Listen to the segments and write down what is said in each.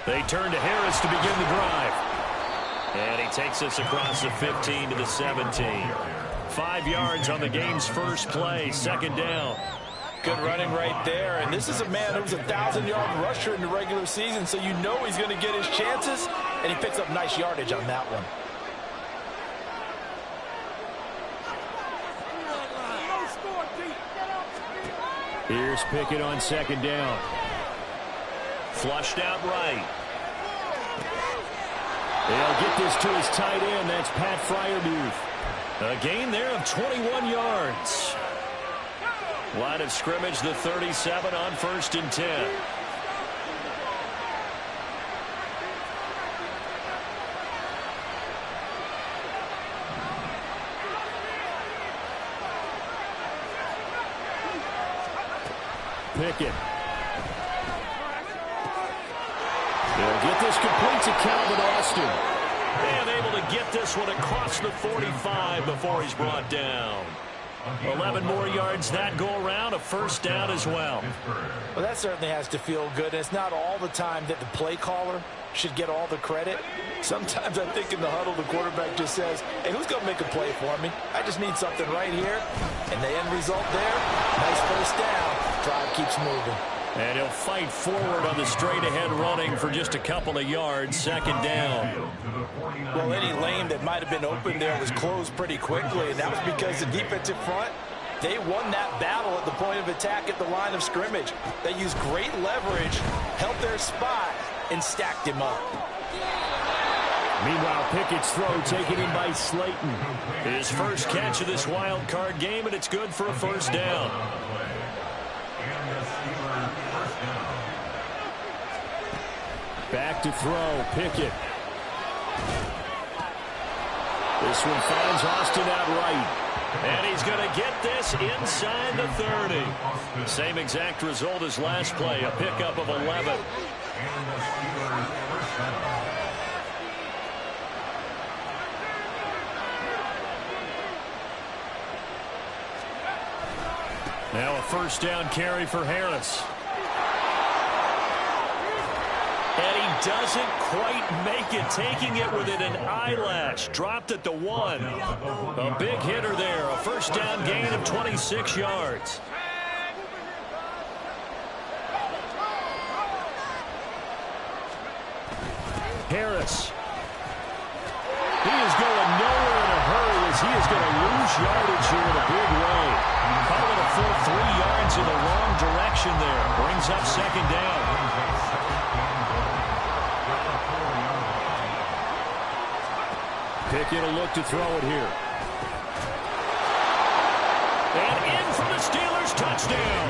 They turn to Harris to begin the drive. And he takes us across the 15 to the 17. 5 yards on the game's first play, second down. Good running right there. And this is a man who was a 1,000-yard rusher in the regular season, so you know he's going to get his chances, and he picks up nice yardage on that one. Here's Pickett on second down. Flushed out right. They'll get this to his tight end. That's Pat Freiermuth. A gain there of 21 yards. Line of scrimmage, the 37 on 1st and 10. Pickett. They'll get this complete to Calvin Austin. And able to get this one across the 45 before he's brought down. 11 more yards that go around, a first down as well. Well, that certainly has to feel good. It's not all the time that the play caller should get all the credit. Sometimes I think in the huddle the quarterback just says, hey, who's going to make a play for me? I just need something right here. And the end result there, nice first down. Drive keeps moving. And he'll fight forward on the straight-ahead running for just a couple of yards, second down. Well, any lane that might have been open there was closed pretty quickly, and that was because the defensive front, they won that battle at the point of attack at the line of scrimmage. They used great leverage, held their spot, and stacked him up. Meanwhile, Pickett's throw taken in by Slayton. His first catch of this wild card game, and it's good for a first down. Back to throw, Pickett. This one finds Austin out right. And he's going to get this inside the 30. Same exact result as last play, a pickup of 11. Now a first down carry for Harris. And he doesn't quite make it, taking it within an eyelash. Dropped at the 1. A big hitter there, a first down gain of 26 yards. Harris. He is going nowhere in a hurry as he is going to lose yardage here in a big way. Call it a full 3 yards in the wrong direction there. Brings up second down. Pickett will look to throw it here. And in for the Steelers, touchdown.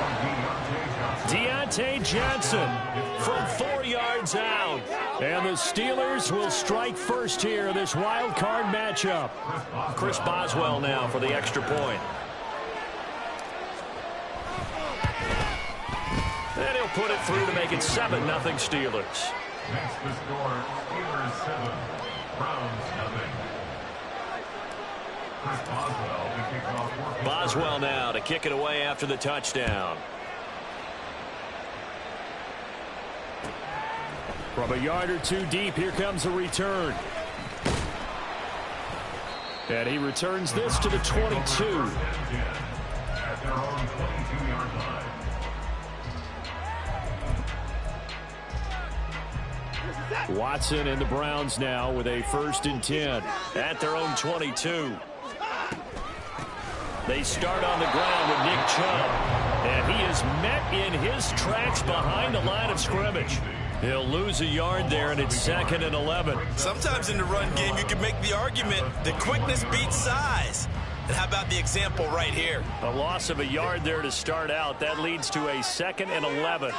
Deontay Johnson from 4 yards out. And the Steelers will strike first here in this wild card matchup. Chris Boswell now for the extra point. And he'll put it through to make it 7-0 Steelers. Next to score, Steelers 7, Crumz 0. Boswell now to kick it away after the touchdown. From a yard or two deep, here comes a return. And he returns this to the 22. At their own 22-yard line. Watson and the Browns now with a 1st and 10 at their own 22. They start on the ground with Nick Chubb, and he is met in his tracks behind the line of scrimmage. He'll lose a yard there, and it's 2nd and 11. Sometimes in the run game, you can make the argument that quickness beats size. And how about the example right here? A loss of a yard there to start out. That leads to a 2nd and 11.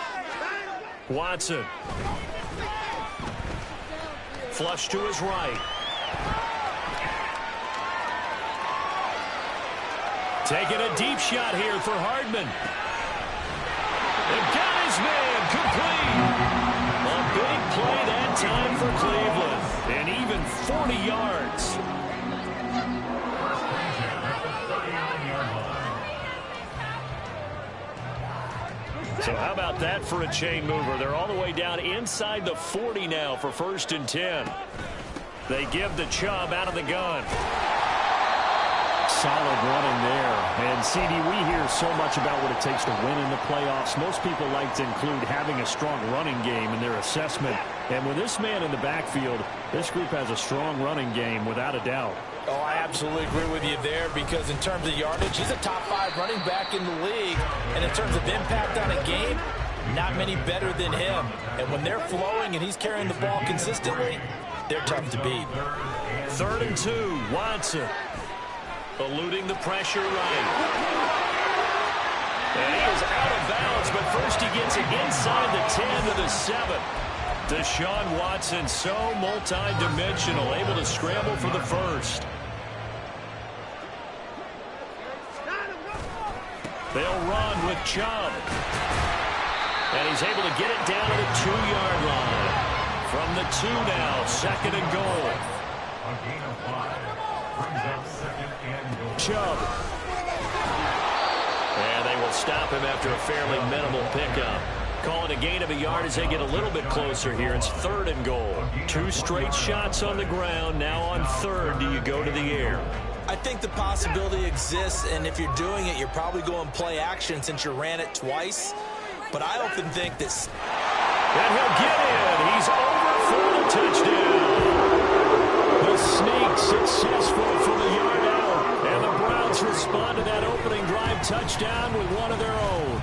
Watson. Flush to his right. Taking a deep shot here for Hardman. They've got his man complete. A big play that time for Cleveland. And even 40 yards. So how about that for a chain mover? They're all the way down inside the 40 now for 1st and 10. They give the Chubb out of the gun. Solid running there. And, CD, we hear so much about what it takes to win in the playoffs. Most people like to include having a strong running game in their assessment. And with this man in the backfield, this group has a strong running game without a doubt. Oh, I absolutely agree with you there because in terms of yardage, he's a top 5 running back in the league. And in terms of impact on a game, not many better than him. And when they're flowing and he's carrying the ball consistently, they're tough to beat. 3rd and 2, Watson. Eluding the pressure right. And he is out of bounds, but first he gets it inside the 10 to the 7. Deshaun Watson, so multi-dimensional, able to scramble for the first. They'll run with Chubb. And he's able to get it down to the 2-yard line. From the 2 now, 2nd and goal. A gain of 5. Brings up 2nd and goal. Chubb. And they will stop him after a fairly minimal pickup. Call it a gain of a yard as they get a little bit closer here. It's 3rd and goal. 2 straight shots on the ground. Now on 3rd, do you go to the air? I think the possibility exists, and if you're doing it, you're probably going play action since you ran it twice. But I often think this. And he'll get in. He's over for the touchdown. The sneak successful from the yard out. And the Browns respond to that opening drive touchdown with one of their own.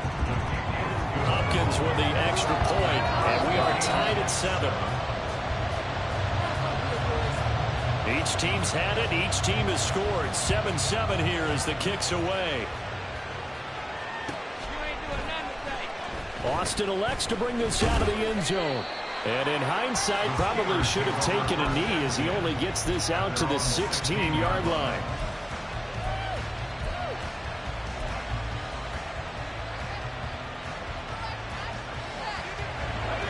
Hopkins with the extra point, and we are tied at 7. Each team's had it. Each team has scored. 7-7 here as the kick's away. Austin elects to bring this out of the end zone. And in hindsight, probably should have taken a knee as he only gets this out to the 16-yard line.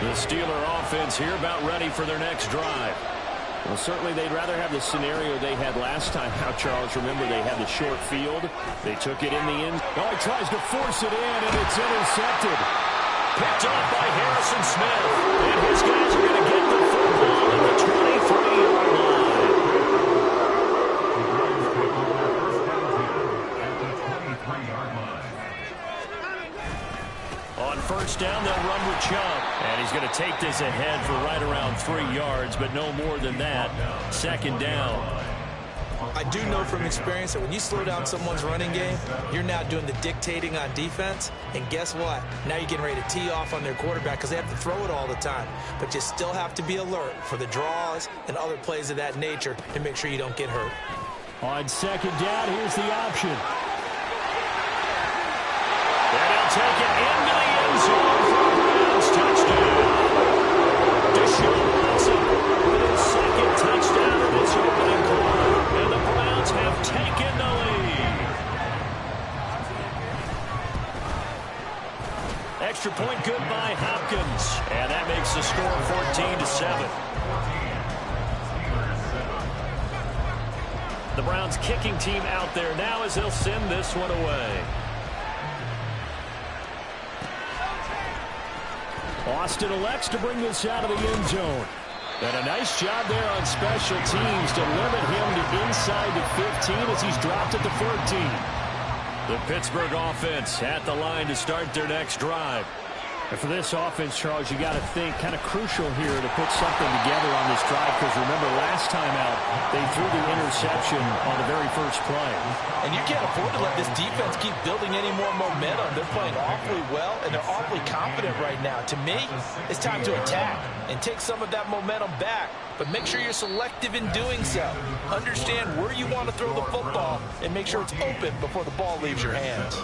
The Steeler offense here about ready for their next drive. Well, certainly they'd rather have the scenario they had last time out, Charles. Remember, they had the short field. They took it in the end. Oh, he tries to force it in, and it's intercepted. Picked off by Harrison Smith. And his guys are going to get the football at the 23-yard line. On 1st down, they'll run with Chubb. And he's going to take this ahead for right around 3 yards, but no more than that. 2nd down. I do know from experience that when you slow down someone's running game, you're now doing the dictating on defense. And guess what? Now you're getting ready to tee off on their quarterback because they have to throw it all the time. But you still have to be alert for the draws and other plays of that nature to make sure you don't get hurt. On 2nd down, here's the option. And he'll take it into the end zone for a Browns touchdown. Deshaun Watson with his 2nd touchdown in this opening quarter. And the Browns have taken the lead. Extra point good by Hopkins. And that makes the score 14-7. The Browns kicking team out there now as they'll send this one away. Austin elects to bring this out of the end zone. And a nice job there on special teams to limit him to inside the 15 as he's dropped at the 14. The Pittsburgh offense at the line to start their next drive. And for this offense, Charles, you got to think kind of crucial here to put something together on this drive because remember last time out they threw the interception on the very first play. And you can't afford to let this defense keep building any more momentum. They're playing awfully well and they're awfully confident right now. To me, it's time to attack and take some of that momentum back. But make sure you're selective in doing so. Understand where you want to throw the football and make sure it's open before the ball leaves your hands.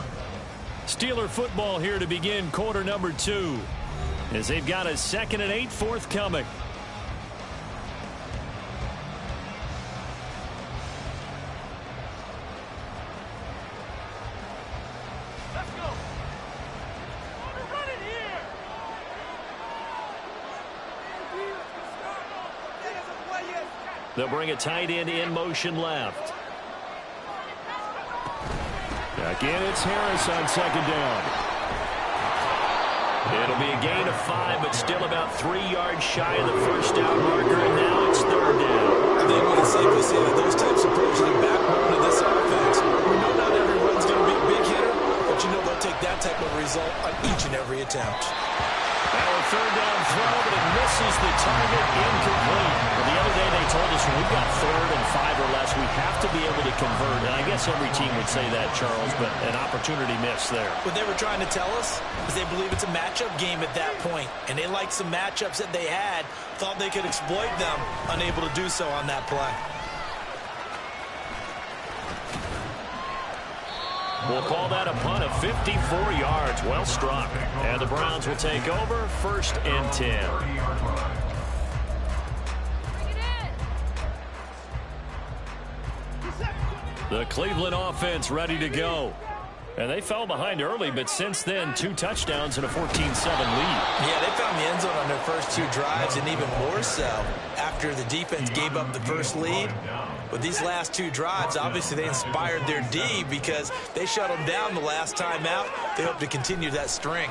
Steeler football here to begin quarter number 2 as they've got a 2nd and 8 forthcoming. Let's go. Run it here. They'll bring a tight end in motion left. Again, it's Harris on 2nd down. It'll be a gain of 5, but still about 3 yards shy of the first down marker, and now it's third down. I think we can safely say that those types of plays are the backbone of this offense. We know not every run's going to be a big hitter, but you know they'll take that type of result on each and every attempt. Now a third down throw, but it misses the target, incomplete. Well, the other day they told us when we've got 3rd and 5 or less, we have to be able to convert. And I guess every team would say that, Charles, but an opportunity missed there. What they were trying to tell us is they believe it's a matchup game at that point, and they liked some matchups that they had, thought they could exploit them, unable to do so on that play. We'll call that a punt of 54 yards. Well struck. And the Browns will take over 1st and 10. The Cleveland offense ready to go. And they fell behind early, but since then, 2 touchdowns and a 14-7 lead. Yeah, they found the end zone on their first 2 drives, and even more so after the defense gave up the first lead. With these last 2 drives, obviously they inspired their D because they shut them down the last time out. They hope to continue that string.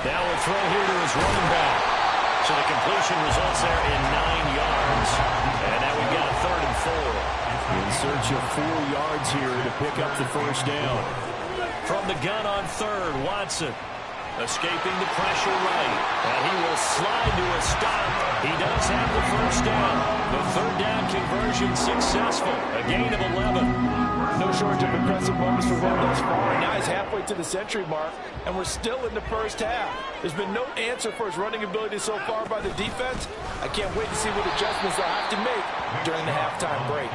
Now a throw here to his running back. So the completion results there in 9 yards. And now we've got a 3rd and 4. In search of 4 yards here to pick up the first down. From the gun on 3rd, Watson. Escaping the pressure right. And he will slide to a stop. He does have the first down. The 3rd down conversion successful. A gain of 11. No shortage of impressive moments for Will thus far. Now he's halfway to the century mark, and we're still in the first half. There's been no answer for his running ability so far by the defense. I can't wait to see what adjustments they'll have to make during the halftime break.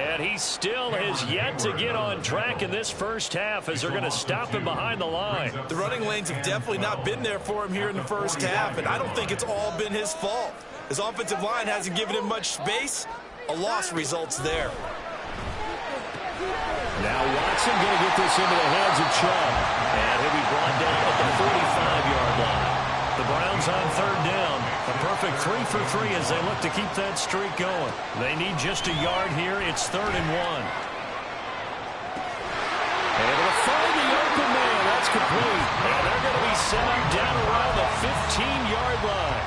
And he still has yet to get on track in this first half as they're going to stop him behind the line. The running lanes have definitely not been there for him here in the first half, and I don't think it's all been his fault. His offensive line hasn't given him much space. A loss results there. Now Watson going to get this into the hands of Chubb. And he'll be brought down at the 45-yard line. The Browns on 3rd down. A perfect 3 for 3 as they look to keep that streak going. They need just a yard here. It's 3rd and 1. Able to find the open man. That's complete. And they're going to be set up down around the 15-yard line.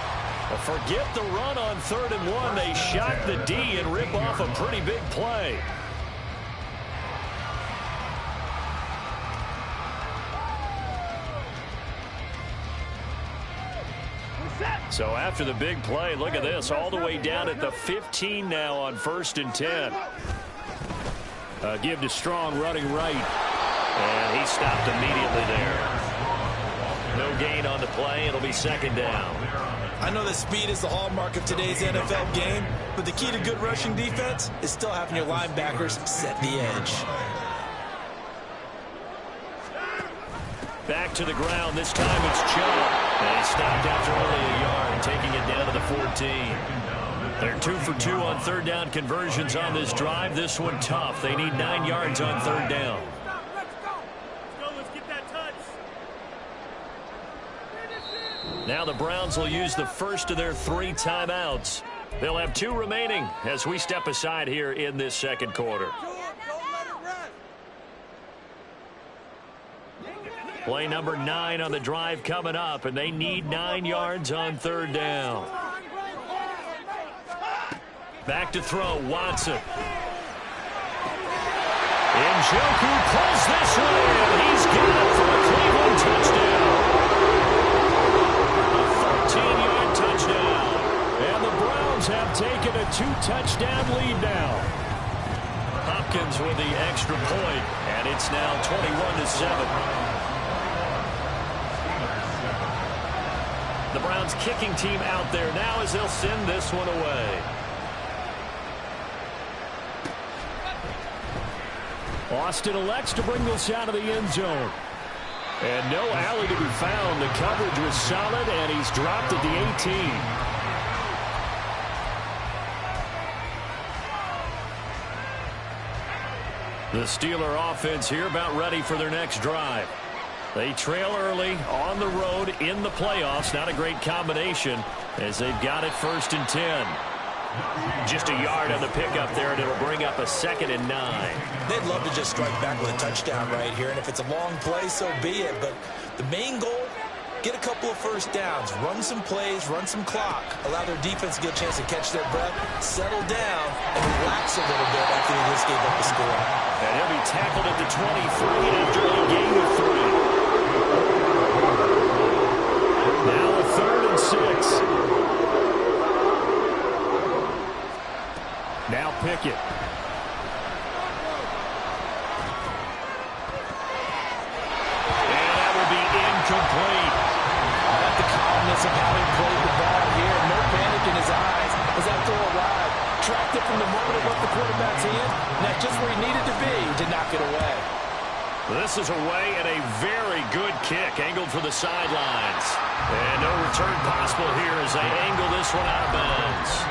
Well, forget the run on 3rd and 1. They shock the D and rip off a pretty big play. So after the big play, look at this, all the way down at the 15 now on 1st and 10. Give to Strong running right. And he stopped immediately there. No gain on the play. It'll be 2nd down. I know that speed is the hallmark of today's NFL game, but the key to good rushing defense is still having your linebackers set the edge. Back to the ground. This time it's Chubb. And he stopped after only a yard, taking it down to the 14. They're 2 for 2 on 3rd down conversions on this drive. This one tough. They need 9 yards on 3rd down. Let's get that touch. Now the Browns will use the first of their 3 timeouts. They'll have 2 remaining as we step aside here in this 2nd quarter. Play number 9 on the drive coming up, and they need 9 yards on 3rd down. Back to throw, Watson. Njoku pulls this one in. He's got it for a Cleveland touchdown. A 13-yard touchdown. And the Browns have taken a 2-touchdown lead now. Hopkins with the extra point, and it's now 21-7. The Browns kicking team out there now as they'll send this one away. Austin elects to bring this out of the end zone. And no alley to be found. The coverage was solid, and he's dropped at the 18. The Steeler offense here about ready for their next drive. They trail early on the road in the playoffs. Not a great combination as they've got it 1st and 10. Just a yard on the pickup there, and it'll bring up a 2nd and 9. They'd love to just strike back with a touchdown right here, and if it's a long play, so be it. But the main goal, get a couple of first downs, run some plays, run some clock, allow their defense to get a chance to catch their breath, settle down, and relax a little bit after they just gave up the score. And he'll be tackled at the 23 after a gain of 3. Now a 3rd and 6. Now Pickett. And that will be incomplete. The calmness of how he played the ball here. No panic in his eyes as that throw arrived. Tracked it from the moment it left the quarterback's hand. And that's just where he needed to be to knock it away. This is away and a very good kick angled for the sidelines. And no return possible here as they angle this one out of bounds.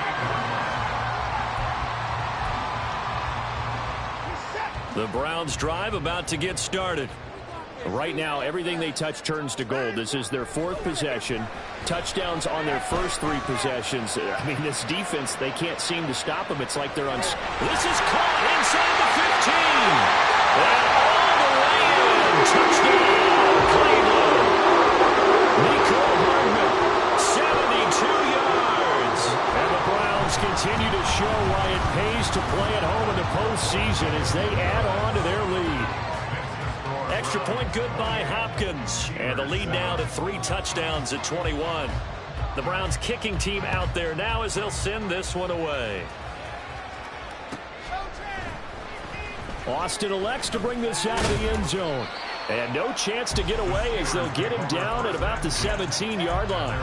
The Browns drive about to get started. Right now, everything they touch turns to gold. This is their 4th possession. Touchdowns on their first 3 possessions. I mean, this defense, they can't seem to stop them. It's like they're on... This is caught inside the 15. And all the way in. Touchdown, Cleveland. Nico Hardman, 72 yards. And the Browns continue to show why it pays to play at home in the postseason as they add on to their lead. Extra point good by Hopkins. And the lead now to 3 touchdowns at 21. The Browns kicking team out there now as they'll send this one away. Austin elects to bring this out of the end zone. And no chance to get away as they'll get him down at about the 17-yard line.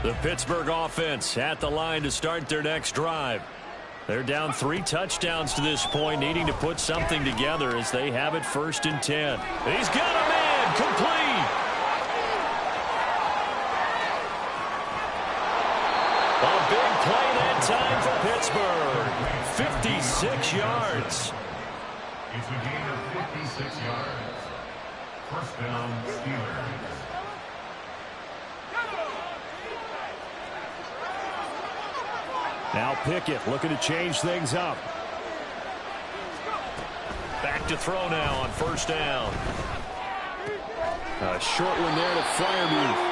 The Pittsburgh offense at the line to start their next drive. They're down 3 touchdowns to this point, needing to put something together as they have it 1st and 10. He's got a man complete. A big play that time for Pittsburgh. 56 yards. It's a gain of 56 yards. 1st down, Steelers. Now Pickett looking to change things up. Back to throw now on 1st down. A short one there to Freiermuth.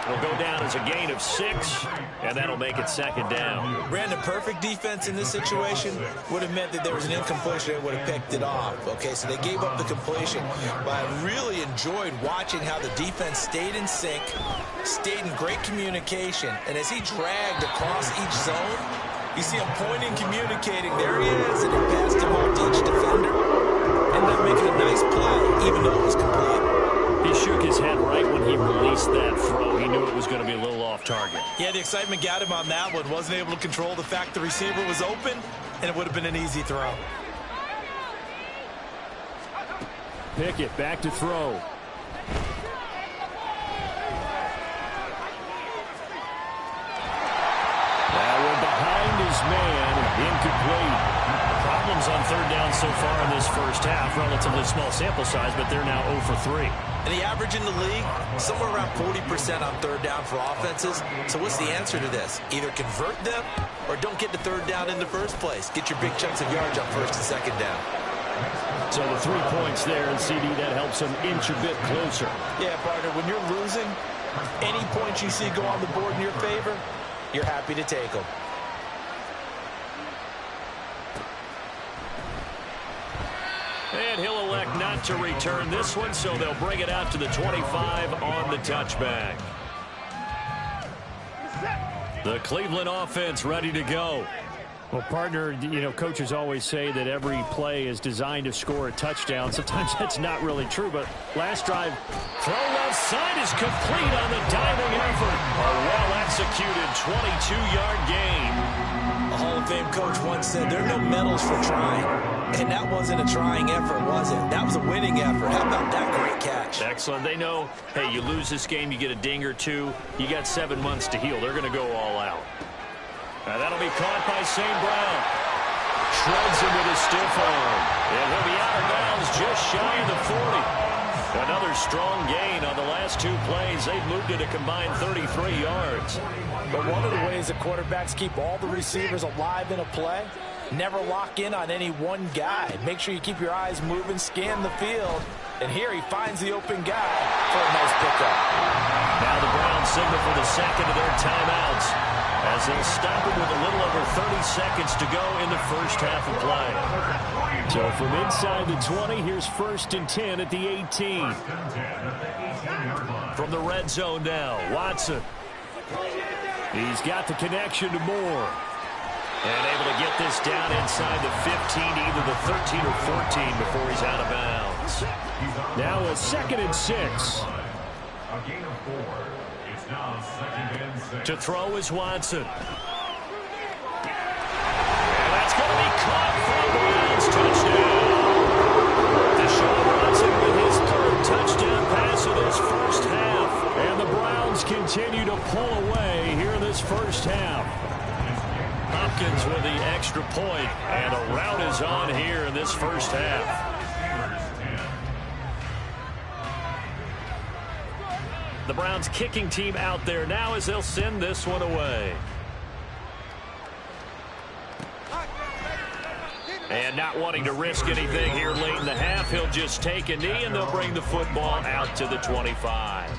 Will go down as a gain of 6, and that'll make it 2nd down. Brandon, perfect defense in this situation would have meant that there was an incompletion that would have picked it off. Okay, so they gave up the completion, but I really enjoyed watching how the defense stayed in sync, stayed in great communication, and as he dragged across each zone, you see him pointing, communicating. There he is, and he passed him off to each defender. Ended up making a nice play, even though it was complete. He shook his head right when he released that throw. He knew it was going to be a little off target. Yeah, the excitement got him on that one. Wasn't able to control the fact the receiver was open, and it would have been an easy throw. Pickett back to throw. That one behind his man, incomplete. Problems on 3rd down so far in this 1st half. Relatively small sample size, but they're now 0 for 3. And the average in the league, somewhere around 40% on 3rd down for offenses. So what's the answer to this? Either convert them or don't get the 3rd down in the first place. Get your big chunks of yards on 1st and 2nd down. So the 3 points there, and CD, that helps them inch a bit closer. Yeah, partner, when you're losing, any points you see go on the board in your favor, you're happy to take them. And he'll elect not to return this one, so they'll bring it out to the 25 on the touchback. The Cleveland offense ready to go. Well, partner, you know, coaches always say that every play is designed to score a touchdown. Sometimes that's not really true, but last drive, throw left side is complete on the diving effort. A well-executed 22-yard gain. A Hall of Fame coach once said, there are no medals for trying. And that wasn't a trying effort, was it? That was a winning effort. How about that great catch? Excellent. They know, hey, you lose this game, you get a ding or 2. You got 7 months to heal. They're going to go all out. That'll be caught by St. Brown. shreds him with a stiff arm. And he'll be out of bounds just shy of the 40. Another strong gain on the last two plays. They've moved it a combined 33 yards. But one of the ways that quarterbacks keep all the receivers alive in a play, never lock in on any one guy. Make sure you keep your eyes moving, scan the field. And here he finds the open guy for a nice pickup. Now the Browns signal for the second of their timeouts as they'll stop it with a little over 30 seconds to go in the first half of play. So from inside the 20, here's 1st and 10 at the 18. From the red zone now, Watson. He's got the connection to Moore. And able to get this down inside the 15, either the 13 or 14 before he's out of bounds. Now a 2nd and 6. A gain of 4. It's now 2nd and 6. To throw is Watson. And that's going to be caught for a Browns touchdown. Deshaun Watson with his 3rd touchdown pass of this first half. And the Browns continue to pull away here in this first half. Hopkins with the extra point, and a rout is on here in this first half. The Browns kicking team out there now as they'll send this one away. And not wanting to risk anything here late in the half, he'll just take a knee and they'll bring the football out to the 25.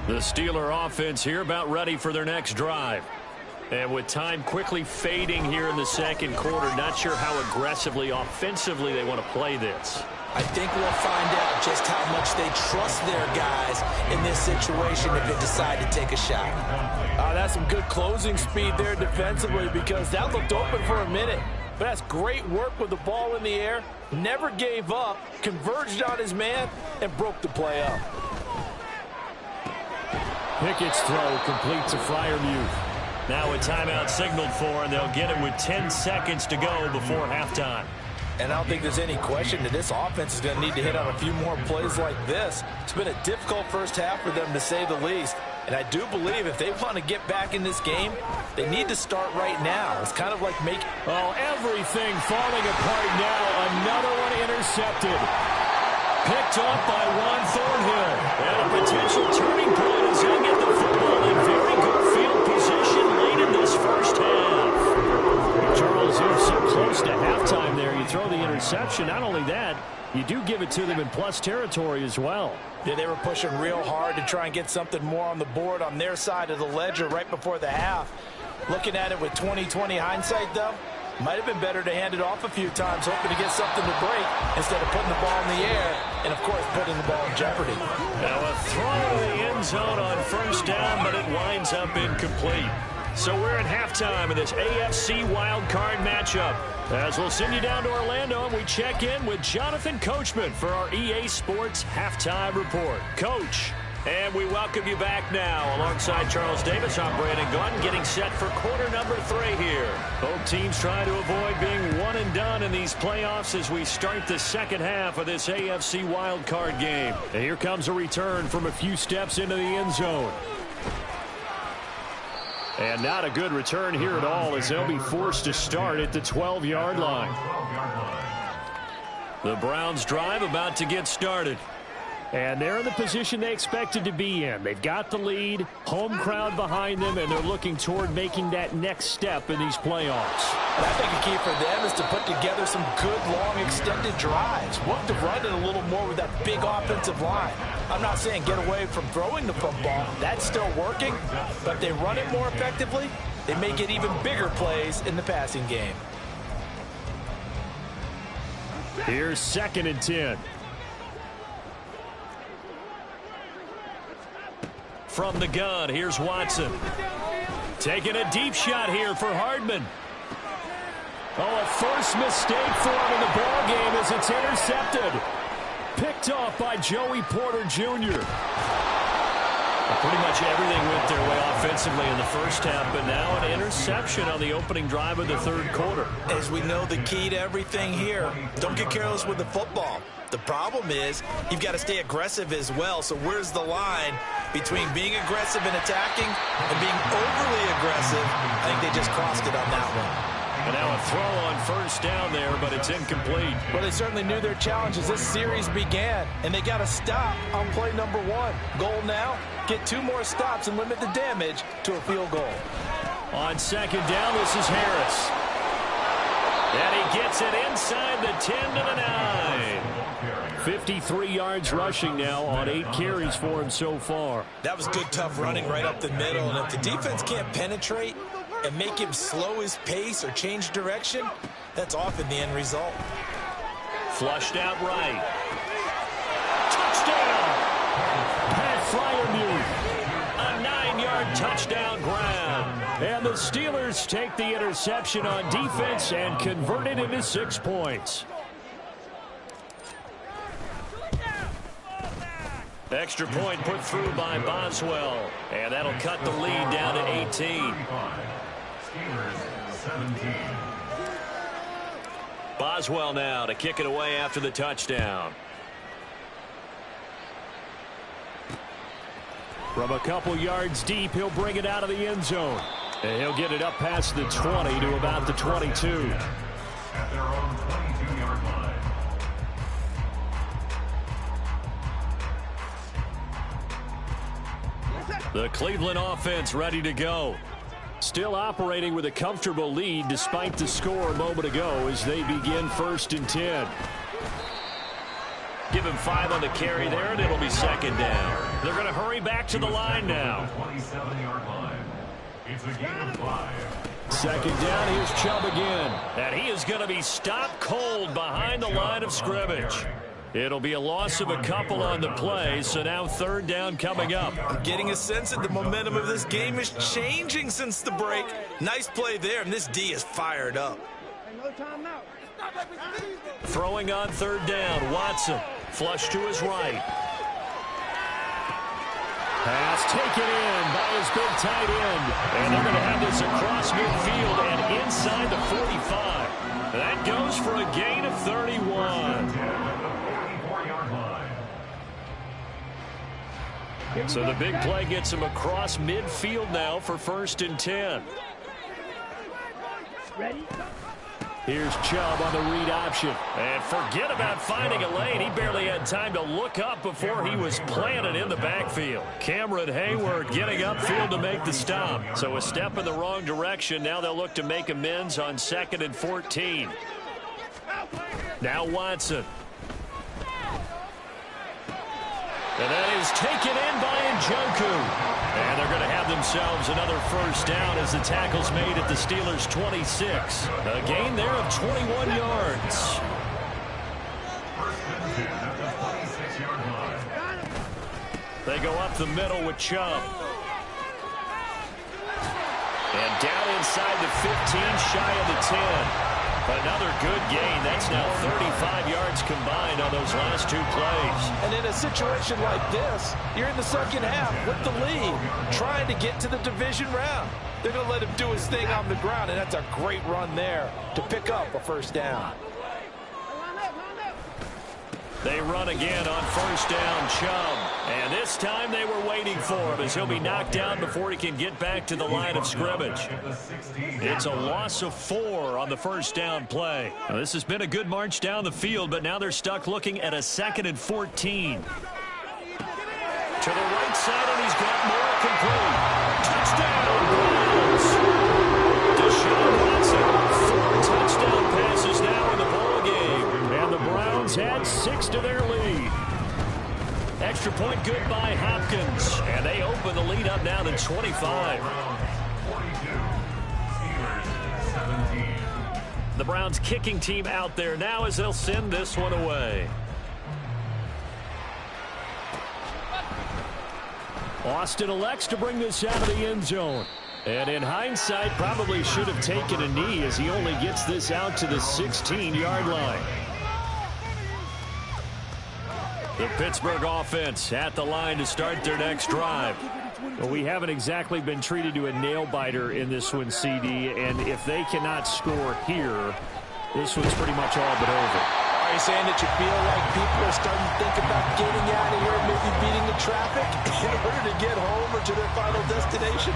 The Steeler offense here about ready for their next drive. And with time quickly fading here in the second quarter, not sure how aggressively, offensively they want to play this. I think we'll find out just how much they trust their guys in this situation if they decide to take a shot. That's some good closing speed there defensively because that looked open for a minute. But that's great work with the ball in the air. Never gave up, converged on his man, and broke the play up. Pickett's throw complete to Freiermuth. Now a timeout signaled for, and they'll get it with 10 seconds to go before halftime. And I don't think there's any question that this offense is going to need to hit on a few more plays like this. It's been a difficult first half for them, to say the least. And I do believe if they want to get back in this game, they need to start right now. It's kind of like making... Oh, everything falling apart now. Another one intercepted. Picked up by Juan Thornhill. And a potential turning point as he'll get the football in very good field position late in this first half. Charles, you're so close to halftime there. You throw the interception. Not only that, you do give it to them in plus territory as well. Yeah, they were pushing real hard to try and get something more on the board on their side of the ledger right before the half. Looking at it with 20/20 hindsight, though, might have been better to hand it off a few times, hoping to get something to break instead of putting the ball in the air and, of course, putting the ball in jeopardy. Now a throw to the end zone on first down, but it winds up incomplete. So we're at halftime of this AFC Wildcard matchup. As we'll send you down to Orlando, and we check in with Jonathan Coachman for our EA Sports Halftime Report. Coach, and we welcome you back now. Alongside Charles Davis, I'm Brandon Gunn, getting set for quarter number 3 here. Both teams trying to avoid being one and done in these playoffs as we start the second half of this AFC Wildcard game. And here comes a return from a few steps into the end zone. And not a good return here at all as they'll be forced to start at the 12-yard line. The Browns drive about to get started. And they're in the position they expected to be in. They've got the lead, home crowd behind them, and they're looking toward making that next step in these playoffs. And I think a key for them is to put together some good, long, extended drives. Work to run it a little more with that big offensive line. I'm not saying get away from throwing the football. That's still working. But if they run it more effectively, they may get even bigger plays in the passing game. Here's 2nd and 10. From the gun, here's Watson. Taking a deep shot here for Hardman. Oh, a forced mistake for him in the ball game as it's intercepted. Picked off by Joey Porter Jr. Pretty much everything went their way offensively in the first half, but now an interception on the opening drive of the third quarter. As we know, the key to everything here, don't get careless with the football. The problem is you've got to stay aggressive as well. So where's the line between being aggressive and attacking and being overly aggressive? I think they just crossed it on that one. And now a throw on first down there, but it's incomplete. Well, they certainly knew their challenge as this series began, and they got to stop on play number 1. Goal now, get 2 more stops and limit the damage to a field goal. On second down, this is Harris. And he gets it inside the 10 to the 9. 53 yards rushing now on 8 carries for him so far. That was good, tough running right up the middle, and if the defense can't penetrate and make him slow his pace or change direction, that's often the end result. Flushed out right. Touchdown! Pat Freiermuth. A 9-yard touchdown grab. And the Steelers take the interception on defense and convert it into 6 points. Extra point put through by Boswell. And that'll cut the lead down to 18. Steelers 17. Boswell now to kick it away after the touchdown. From a couple yards deep, he'll bring it out of the end zone. And he'll get it up past the 20 to about the 22. At their own 22-yard line. The Cleveland offense ready to go. Still operating with a comfortable lead despite the score a moment ago as they begin 1st and 10. Give him 5 on the carry there, and it'll be second down. They're going to hurry back to the line now. 27-yard line. It's a gain of 5. Second down, here's Chubb again. And he is going to be stopped cold behind the line of scrimmage. It'll be a loss of a couple on the play, so now 3rd down coming up. I'm getting a sense that the momentum of this game is changing since the break. Nice play there, and this D is fired up. Throwing on 3rd down, Watson. Flush to his right. Pass taken in by his big tight end. And they're going to have this across midfield and inside the 45. That goes for a gain of 31. So the big play gets him across midfield now for 1st and 10. Ready? Here's Chubb on the read option. And forget about finding a lane. He barely had time to look up before he was planted in the backfield. Cameron Hayward getting upfield to make the stop. So a step in the wrong direction. Now they'll look to make amends on 2nd and 14. Now Watson. And that is taken in by Njoku. And they're going to have themselves another 1st down as the tackle's made at the Steelers' 26. A gain there of 21 yards. They go up the middle with Chubb. And down inside the 15, shy of the 10. Another good gain. That's now 35 yards combined on those last 2 plays. And in a situation like this, you're in the second half with the lead, trying to get to the division round. They're going to let him do his thing on the ground, and that's a great run there to pick up a 1st down. They run again on 1st down, Chubb. And this time they were waiting for him as he'll be knocked down before he can get back to the line of scrimmage. It's a loss of 4 on the 1st down play. Now, this has been a good march down the field, but now they're stuck looking at a 2nd and 14. To the right side, and he's got more complete. Touchdown, Crumz. Deshaun Watson, 4 touchdown passes now in the ballgame. And the Browns add 6 to their lead. Extra point good by Hopkins. And they open the lead up now to 25. The Browns kicking team out there now as they'll send this one away. Austin elects to bring this out of the end zone. And in hindsight, probably should have taken a knee as he only gets this out to the 16-yard line. The Pittsburgh offense at the line to start their next drive. Well, we haven't exactly been treated to a nail-biter in this one, CD, and if they cannot score here, this one's pretty much all but over. Are you saying that you feel like people are starting to think about getting out of here, maybe beating the traffic in order to get home or to their final destination?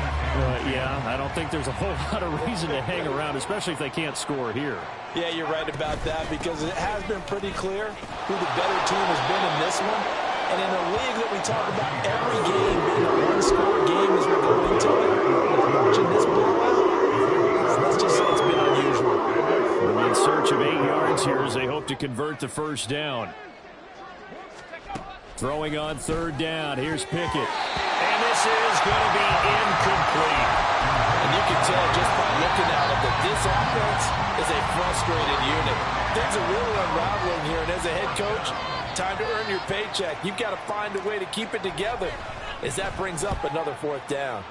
Yeah, I don't think there's a whole lot of reason to hang around, especially if they can't score here. Yeah, you're right about that, because it has been pretty clear who the better team has been in this one. And in a league that we talk about every game being a one-score game as we go into it, watching this blowout, let's just say it's been unusual. In search of 8 yards here as they hope to convert the first down. Throwing on third down. Here's Pickett. And this is going to be incomplete. And you can tell just by looking at it that this offense is a frustrated unit. Things are really unraveling here, and as a head coach, time to earn your paycheck. You've got to find a way to keep it together as that brings up another fourth down.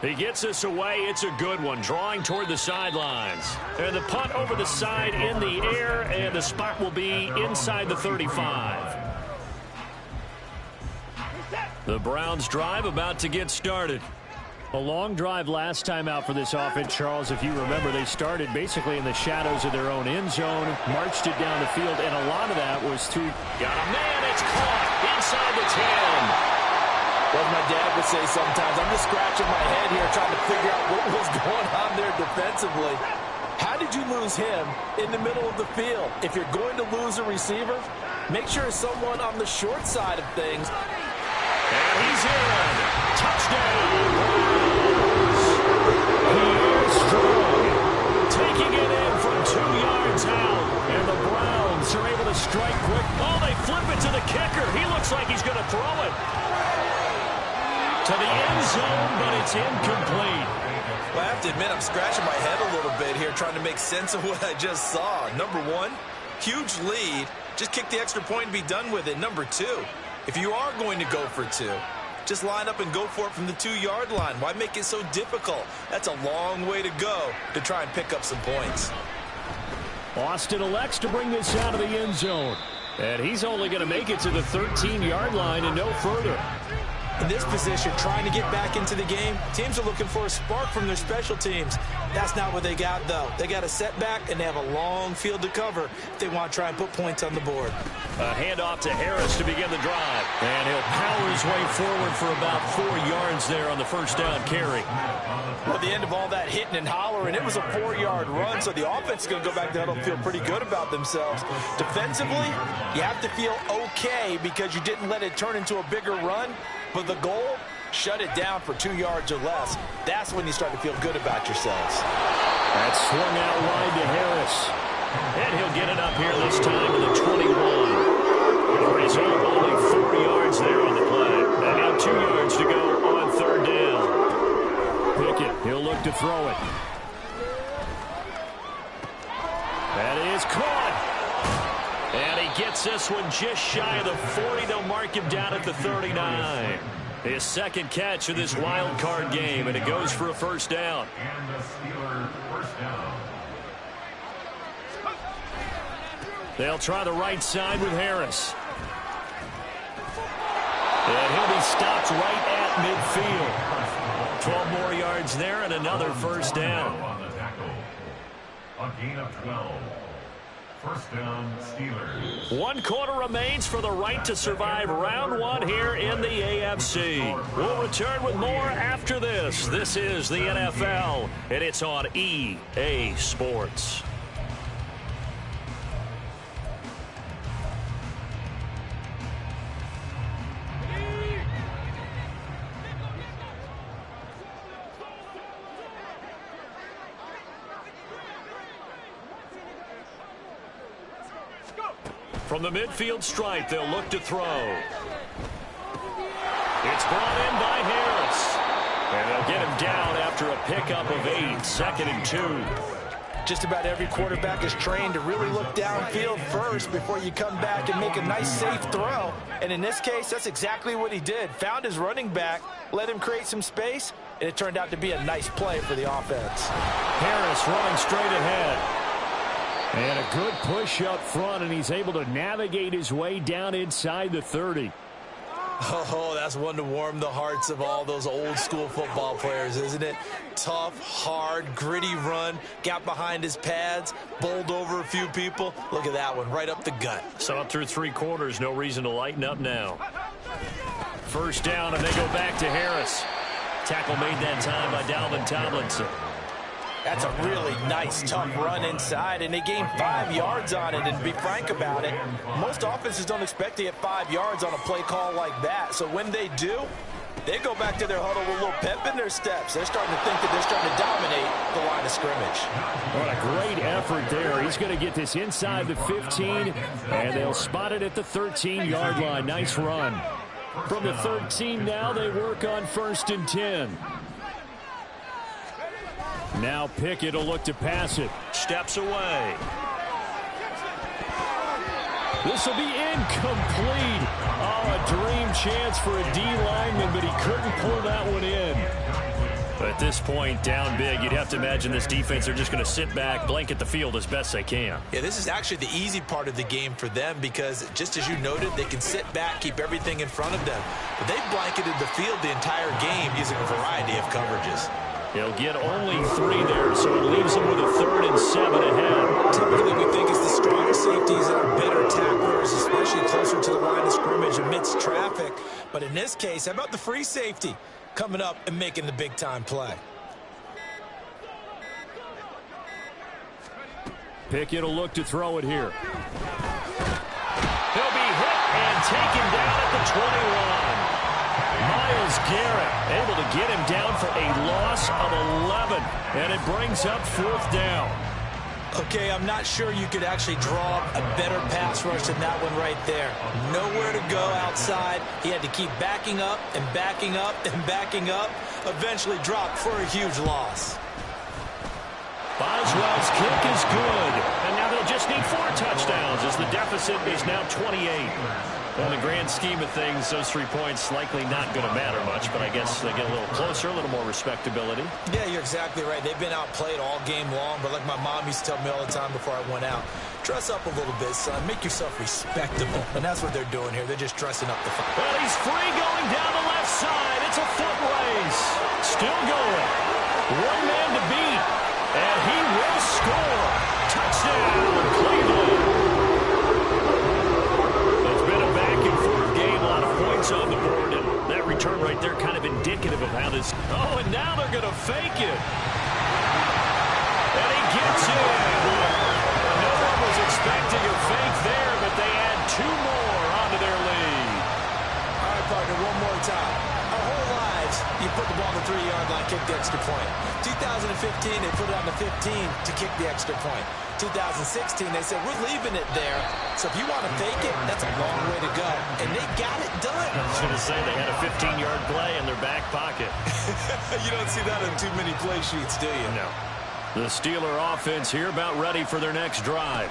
He gets this away. It's a good one, drawing toward the sidelines. And the punt over the side in the air, and the spot will be inside the 35. The Browns drive about to get started. A long drive last time out for this offense, Charles. If you remember, they started basically in the shadows of their own end zone, marched it down the field, and a lot of that was through... Got a man, it's caught inside the 10. Well, my dad would say sometimes, I'm just scratching my head here trying to figure out what was going on there defensively. How did you lose him in the middle of the field? If you're going to lose a receiver, make sure it's someone on the short side of things. And he's in. Touchdown. He is strong. Taking it in from 2 yards out. And the Browns are able to strike quick. Oh, they flip it to the kicker. He looks like he's going to throw it to the end zone, but it's incomplete. Well, I have to admit, I'm scratching my head a little bit here trying to make sense of what I just saw. Number one, huge lead. Just kick the extra point and be done with it. Number two, if you are going to go for two, just line up and go for it from the 2-yard line. Why make it so difficult? That's a long way to go to try and pick up some points. Austin elects to bring this out of the end zone. And he's only going to make it to the 13-yard line and no further. In this position, trying to get back into the game, teams are looking for a spark from their special teams. That's not what they got, though. They got a setback, and they have a long field to cover if they want to try and put points on the board. A handoff to Harris to begin the drive. And he'll power his way forward for about 4 yards there on the first down carry. Well, at the end of all that hitting and hollering, it was a 4-yard run, so the offense is going to go back there and feel pretty good about themselves. Defensively, you have to feel okay because you didn't let it turn into a bigger run. But the goal, shut it down for 2 yards or less. That's when you start to feel good about yourselves. That's swung out wide to Harris. And he'll get it up here this time to the 21. For his own only 4 yards there on the play. And now 2 yards to go on third down. Pickett, he'll look to throw it. That is caught. And he gets this one just shy of the 40. They'll mark him down at the 39. His second catch of this wild card game, and it goes for a first down. And the Steelers first down. They'll try the right side with Harris. And he'll be stopped right at midfield. 12 more yards there and another first down. On the tackle. A gain of 12. First down, Steelers. 1 quarter remains for the right to survive round 1 here in the AFC. We'll return with more after this. This is the NFL, and it's on EA Sports. From the midfield stripe, they'll look to throw. It's brought in by Harris. And they'll get him down after a pickup of 8, 2nd and 2. Just about every quarterback is trained to really look downfield first before you come back and make a nice, safe throw. And in this case, that's exactly what he did. Found his running back, let him create some space, and it turned out to be a nice play for the offense. Harris running straight ahead. And a good push up front, and he's able to navigate his way down inside the 30. Oh, that's one to warm the hearts of all those old school football players, isn't it? Tough, hard, gritty run, got behind his pads, bowled over a few people. Look at that one, right up the gut. So up through 3 quarters, no reason to lighten up now. First down, and they go back to Harris. Tackle made that time by Dalvin Tomlinson. That's a really nice, tough run inside, and they gained 5 yards on it. And to be frank about it, most offenses don't expect to get 5 yards on a play call like that. So when they do, they go back to their huddle with a little pep in their steps. They're starting to think that they're starting to dominate the line of scrimmage. What a great effort there. He's going to get this inside the 15, and they'll spot it at the 13-yard line. Nice run. From the 13 now, they work on 1st and 10. Now Pickett will look to pass it. Steps away. This will be incomplete. Oh, a dream chance for a D lineman, but he couldn't pull that one in. At this point, down big, you'd have to imagine this defense are just going to sit back, blanket the field as best they can. Yeah, this is actually the easy part of the game for them because, just as you noted, they can sit back, keep everything in front of them. But they've blanketed the field the entire game using a variety of coverages. He'll get only 3 there, so it leaves him with a 3rd and 7 ahead. Typically, we think it's the strong safeties that are better tacklers, especially closer to the line of scrimmage amidst traffic. But in this case, how about the free safety coming up and making the big-time play? Pickett will look to throw it here. He'll be hit and taken down at the 21. Myles Garrett able to get him down for a loss of 11, and it brings up 4th down. Okay, I'm not sure you could actually draw a better pass rush than that one right there. Nowhere to go outside. He had to keep backing up and backing up and backing up. Eventually dropped for a huge loss. Boswell's kick is good, and now they'll just need 4 touchdowns as the deficit is now 28. In the grand scheme of things, those 3 points likely not going to matter much, but I guess they get a little closer, a little more respectability. Yeah, you're exactly right. They've been outplayed all game long, but like my mom used to tell me all the time before I went out, dress up a little bit, son. Make yourself respectable. And that's what they're doing here. They're just dressing up the fight. Well, he's free going down the left side. It's a foot race. Still going. 1 man to beat. And he will score. Touchdown, Cleveland. It's been a back-and-forth game. A lot of points on the board. And that return right there kind of indicative of how this... Oh, and now they're going to fake it. And he gets it. No one was expecting a fake there, but they add 2 more onto their lead. All right, partner, one more time. Our whole lives, you put the ball on the 3-yard line, kick the extra point. 2015, they put it on the 15 to kick the extra point. 2016, they said, we're leaving it there. So if you want to fake it, that's a long way to go. And they got it done. I was going to say, they had a 15-yard play in their back pocket. You don't see that on too many play sheets, do you? No. The Steeler offense here about ready for their next drive.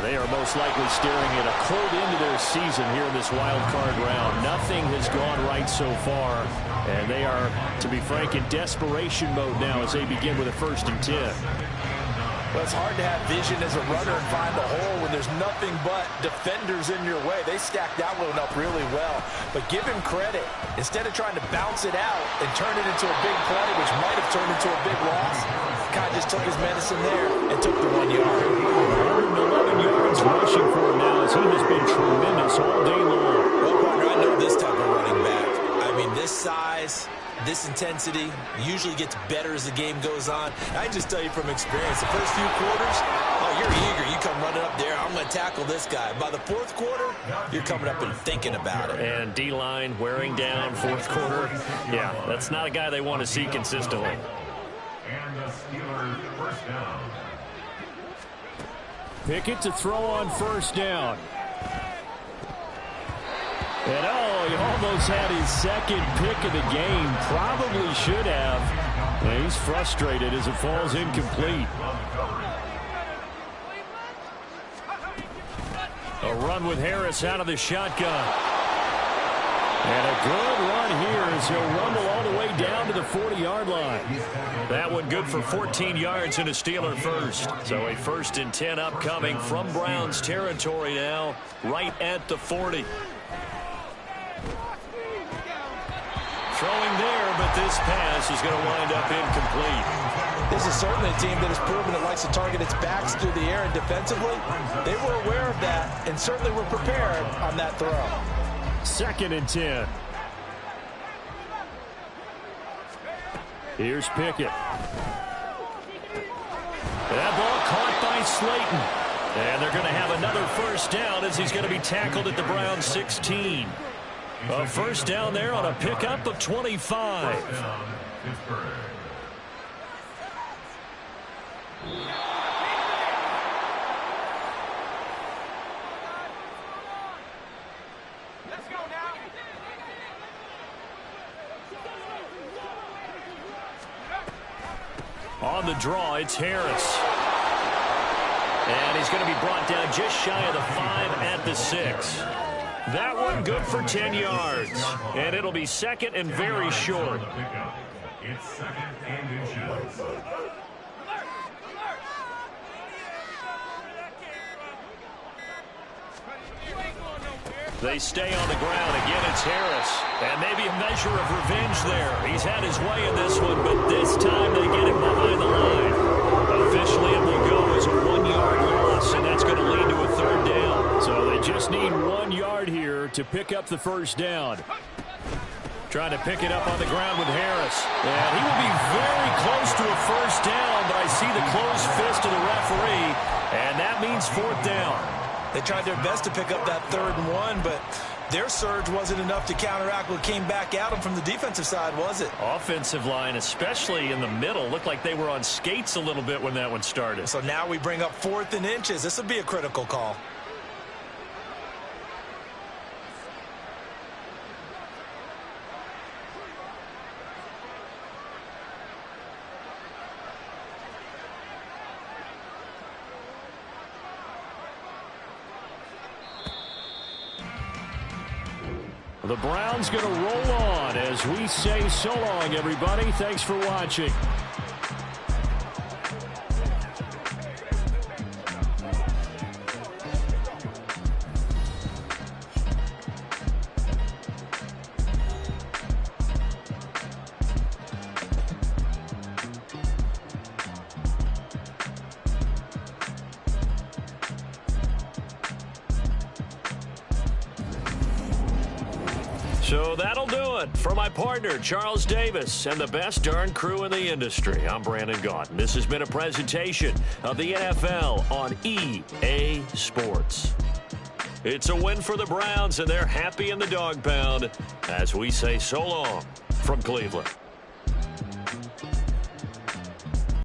They are most likely staring at a cold end to their season here in this wild card round. Nothing has gone right so far, and they are, to be frank, in desperation mode now as they begin with a 1st and 10. Well, it's hard to have vision as a runner and find the hole when there's nothing but defenders in your way. They stacked that one up really well. But give him credit. Instead of trying to bounce it out and turn it into a big play, which might have turned into a big loss, kind of just took his medicine there and took the 1 yard. 111 yards rushing for him now as he has been tremendous all day long. Well, partner, I know this type of running back. I mean, this size, this intensity usually gets better as the game goes on. I can just tell you from experience, the first few quarters, oh, you're eager. You come running up there, I'm going to tackle this guy. By the 4th quarter, you're coming up and thinking about it. And D-line wearing down 4th quarter. Yeah, that's not a guy they want to see consistently. And the Steelers' 1st down. Pickett to throw on 1st down. And oh, he almost had his 2nd pick of the game. Probably should have. And he's frustrated as it falls incomplete. A run with Harris out of the shotgun. And a good run here as he'll rumble all the way down to the 40-yard line. That one good for 14 yards and a Steeler 1st. So a 1st and 10 upcoming from Browns territory now, right at the 40. throwing there, but this pass is going to wind up incomplete. This is certainly a team that has proven it likes to target its backs through the air, and defensively, they were aware of that and certainly were prepared on that throw. 2nd and 10. Here's Pickett. That ball caught by Slayton. And they're going to have another first down as he's going to be tackled at the Browns 16. A first down there on a pickup of 25. Let's go now. On the draw, it's Harris. And he's going to be brought down just shy of the 5 at the 6. That one good for 10 yards. And it'll be 2nd and very short. It's 2nd and inches. They stay on the ground. Again, it's Harris. And maybe a measure of revenge there. He's had his way in this one, but this time they get him behind the line. Officially, it will go as a 1-yard loss, and that's going to lead to a 3rd down. So they just need 1 yard here to pick up the first down. Trying to pick it up on the ground with Harris. And he will be very close to a first down, but I see the closed fist of the referee, and that means 4th down. They tried their best to pick up that 3rd and 1, but their surge wasn't enough to counteract what came back at them from the defensive side, was it? Offensive line, especially in the middle, looked like they were on skates a little bit when that one started. So now we bring up 4th and inches. This will be a critical call. The Browns going to roll on as we say so long, everybody. Thanks for watching. So that'll do it for my partner, Charles Davis, and the best darn crew in the industry. I'm Brandon Gaudin. This has been a presentation of the NFL on EA Sports. It's a win for the Browns, and they're happy in the dog pound as we say so long from Cleveland.